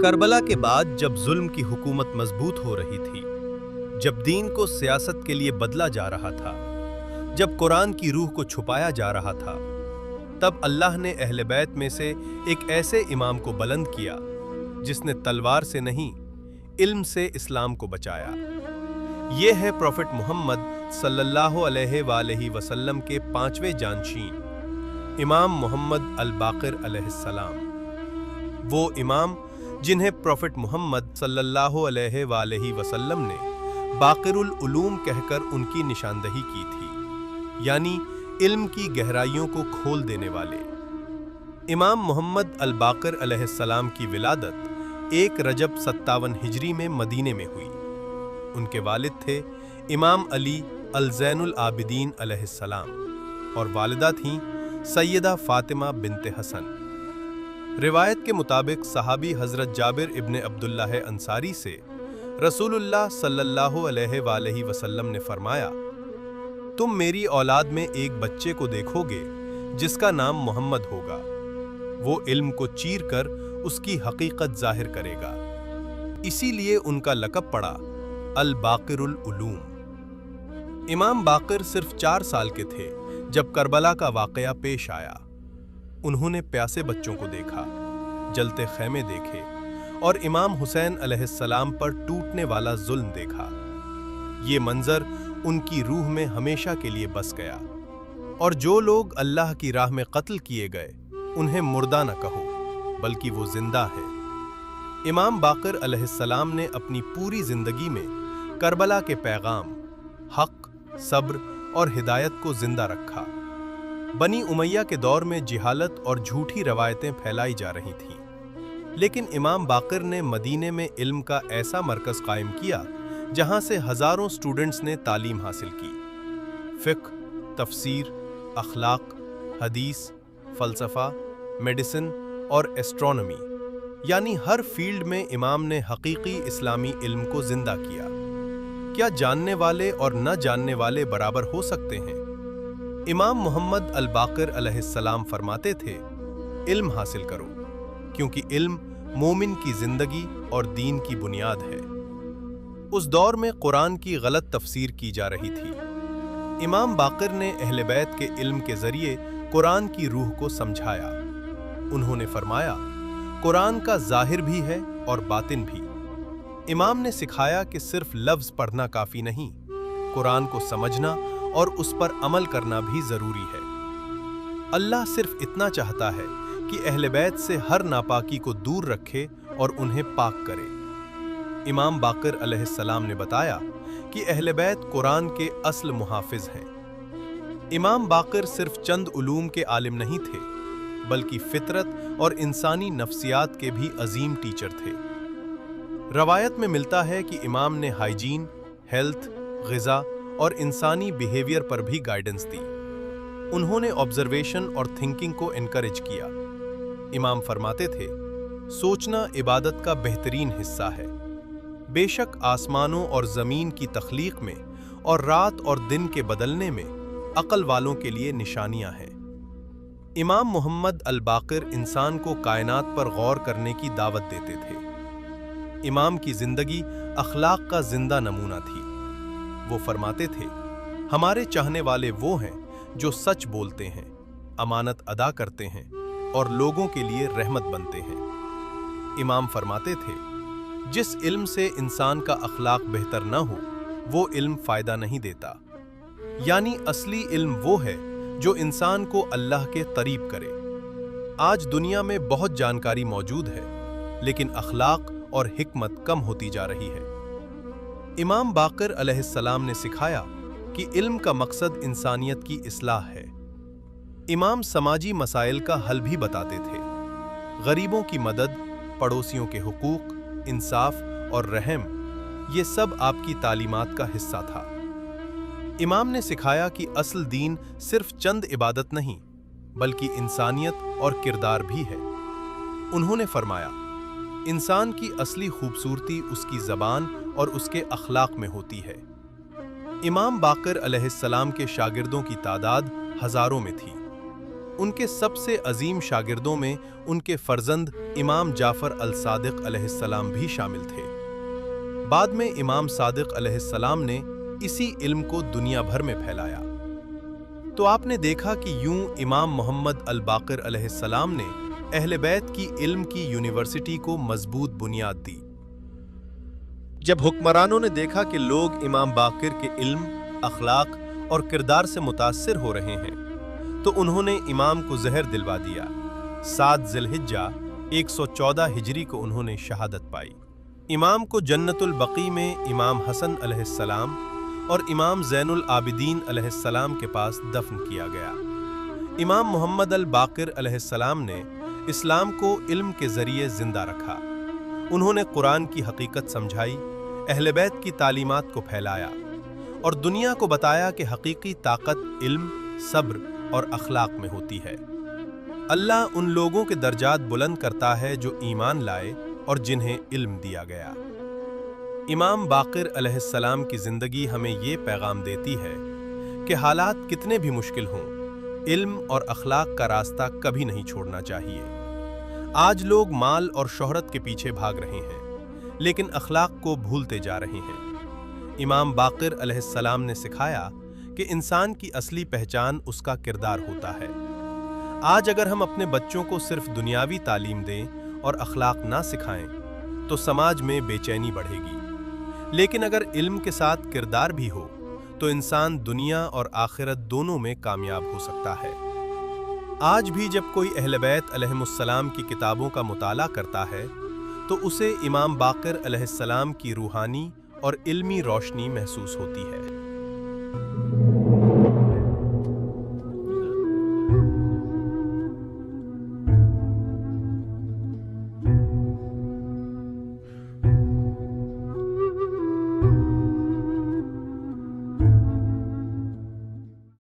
کربلا کے بعد جب ظلم کی حکومت مضبوط ہو رہی تھی، جب دین کو سیاست کے لیے بدلا جا رہا تھا، جب قرآن کی روح کو چھپایا جا رہا تھا، تب اللہ نے اہل بیت میں سے ایک ایسے امام کو بلند کیا جس نے تلوار سے نہیں، علم سے اسلام کو بچایا۔ یہ ہے پروفٹ محمد صلی اللہ علیہ وآلہ وسلم کے 5ویں جانشین، امام محمد الباقر علیہ السلام۔ وہ امام جنہیں پروفٹ محمد صلی اللہ علیہ وآلہ وسلم نے باقر العلوم کہہ کر ان کی نشاندہی کی تھی، یعنی علم کی گہرائیوں کو کھول دینے والے۔ امام محمد الباقر علیہ السلام کی ولادت 1 رجب 57 ہجری میں مدینے میں ہوئی۔ ان کے والد تھے امام علی الزین العابدین علیہ السلام اور والدہ تھیں سیدہ فاطمہ بنت حسن۔ روایت کے مطابق صحابی حضرت جابر ابن عبداللہ انصاری سے رسول اللہ صلی اللہ علیہ وآلہ وسلم نے فرمایا، تم میری اولاد میں ایک بچے کو دیکھو گے جس کا نام محمد ہوگا، وہ علم کو چیر کر اس کی حقیقت ظاہر کرے گا، اسی لیے ان کا لقب پڑا الباقر العلوم۔ امام باقر صرف 4 سال کے تھے جب کربلا کا واقعہ پیش آیا۔ انہوں نے پیاسے بچوں کو دیکھا، جلتے خیمے دیکھے اور امام حسین علیہ السلام پر ٹوٹنے والا ظلم دیکھا۔ یہ منظر ان کی روح میں ہمیشہ کے لیے بس گیا، اور جو لوگ اللہ کی راہ میں قتل کیے گئے انہیں مردہ نہ کہو بلکہ وہ زندہ ہے۔ امام باقر علیہ السلام نے اپنی پوری زندگی میں کربلا کے پیغام، حق، صبر اور ہدایت کو زندہ رکھا۔ بنی امیہ کے دور میں جہالت اور جھوٹی روایتیں پھیلائی جا رہی تھیں، لیکن امام باقر نے مدینے میں علم کا ایسا مرکز قائم کیا جہاں سے ہزاروں سٹوڈنٹس نے تعلیم حاصل کی۔ فقہ، تفسیر، اخلاق، حدیث، فلسفہ، میڈیسن اور ایسٹرونومی، یعنی ہر فیلڈ میں امام نے حقیقی اسلامی علم کو زندہ کیا۔ کیا جاننے والے اور نہ جاننے والے برابر ہو سکتے ہیں؟ امام محمد الباقر علیہ السلام فرماتے تھے، علم حاصل کرو، کیونکہ علم مومن کی زندگی اور دین کی بنیاد ہے۔ اس دور میں قرآن کی غلط تفسیر کی جا رہی تھی۔ امام باقر نے اہل بیت کے علم کے ذریعے قرآن کی روح کو سمجھایا۔ انہوں نے فرمایا، قرآن کا ظاہر بھی ہے اور باطن بھی۔ امام نے سکھایا کہ صرف لفظ پڑھنا کافی نہیں، قرآن کو سمجھنا اور اس پر عمل کرنا بھی ضروری ہے۔ اللہ صرف اتنا چاہتا ہے کہ اہل بیت سے ہر ناپاکی کو دور رکھے اور انہیں پاک کرے۔ امام باقر علیہ السلام نے بتایا کہ اہل بیت قرآن کے اصل محافظ ہیں۔ امام باقر صرف چند علوم کے عالم نہیں تھے، بلکہ فطرت اور انسانی نفسیات کے بھی عظیم ٹیچر تھے۔ روایت میں ملتا ہے کہ امام نے ہائیجین، ہیلتھ، غذا اور انسانی بیہیویئر پر بھی گائیڈنس دی۔ انہوں نے آبزرویشن اور تھنکنگ کو انکریج کیا۔ امام فرماتے تھے، سوچنا عبادت کا بہترین حصہ ہے۔ بے شک آسمانوں اور زمین کی تخلیق میں اور رات اور دن کے بدلنے میں عقل والوں کے لیے نشانیاں ہیں۔ امام محمد الباقر انسان کو کائنات پر غور کرنے کی دعوت دیتے تھے۔ امام کی زندگی اخلاق کا زندہ نمونہ تھی۔ وہ فرماتے تھے، ہمارے چاہنے والے وہ ہیں جو سچ بولتے ہیں، امانت ادا کرتے ہیں اور لوگوں کے لیے رحمت بنتے ہیں۔ امام فرماتے تھے، جس علم سے انسان کا اخلاق بہتر نہ ہو وہ علم فائدہ نہیں دیتا، یعنی اصلی علم وہ ہے جو انسان کو اللہ کے قریب کرے۔ آج دنیا میں بہت جانکاری موجود ہے، لیکن اخلاق اور حکمت کم ہوتی جا رہی ہے۔ امام باقر علیہ السلام نے سکھایا کہ علم کا مقصد انسانیت کی اصلاح ہے۔ امام سماجی مسائل کا حل بھی بتاتے تھے۔ غریبوں کی مدد، پڑوسیوں کے حقوق، انصاف اور رحم، یہ سب آپ کی تعلیمات کا حصہ تھا۔ امام نے سکھایا کہ اصل دین صرف چند عبادت نہیں، بلکہ انسانیت اور کردار بھی ہے۔ انہوں نے فرمایا، انسان کی اصلی خوبصورتی اس کی زبان اور اس کے اخلاق میں ہوتی ہے۔ امام باقر علیہ السلام کے شاگردوں کی تعداد ہزاروں میں تھی۔ ان کے سب سے عظیم شاگردوں میں ان کے فرزند امام جعفر الصادق علیہ السلام بھی شامل تھے۔ بعد میں امام صادق علیہ السلام نے اسی علم کو دنیا بھر میں پھیلایا۔ تو آپ نے دیکھا کہ یوں امام محمد الباقر علیہ السلام نے اہل بیت کی علم کی یونیورسٹی کو مضبوط بنیاد دی۔ جب حکمرانوں نے دیکھا کہ لوگ امام باقر کے علم، اخلاق اور کردار سے متاثر ہو رہے ہیں تو انہوں نے امام کو زہر دلوا دیا۔ 7 ذی الحجہ 114 ہجری کو انہوں نے شہادت پائی۔ امام کو جنت البقیع میں امام حسن علیہ السلام اور امام زین العابدین علیہ السلام کے پاس دفن کیا گیا۔ امام محمد الباقر علیہ السلام نے اسلام کو علم کے ذریعے زندہ رکھا۔ انہوں نے قرآن کی حقیقت سمجھائی، اہل بیت کی تعلیمات کو پھیلایا اور دنیا کو بتایا کہ حقیقی طاقت علم، صبر اور اخلاق میں ہوتی ہے۔ اللہ ان لوگوں کے درجات بلند کرتا ہے جو ایمان لائے اور جنہیں علم دیا گیا۔ امام باقر علیہ السلام کی زندگی ہمیں یہ پیغام دیتی ہے کہ حالات کتنے بھی مشکل ہوں، علم اور اخلاق کا راستہ کبھی نہیں چھوڑنا چاہیے۔ آج لوگ مال اور شہرت کے پیچھے بھاگ رہے ہیں، لیکن اخلاق کو بھولتے جا رہے ہیں۔ امام باقر علیہ السلام نے سکھایا کہ انسان کی اصلی پہچان اس کا کردار ہوتا ہے۔ آج اگر ہم اپنے بچوں کو صرف دنیاوی تعلیم دیں اور اخلاق نہ سکھائیں تو سماج میں بے چینی بڑھے گی، لیکن اگر علم کے ساتھ کردار بھی ہو تو انسان دنیا اور آخرت دونوں میں کامیاب ہو سکتا ہے۔ آج بھی جب کوئی اہل بیت علیہم السلام کی کتابوں کا مطالعہ کرتا ہے تو اسے امام باقر علیہ السلام کی روحانی اور علمی روشنی محسوس ہوتی ہے۔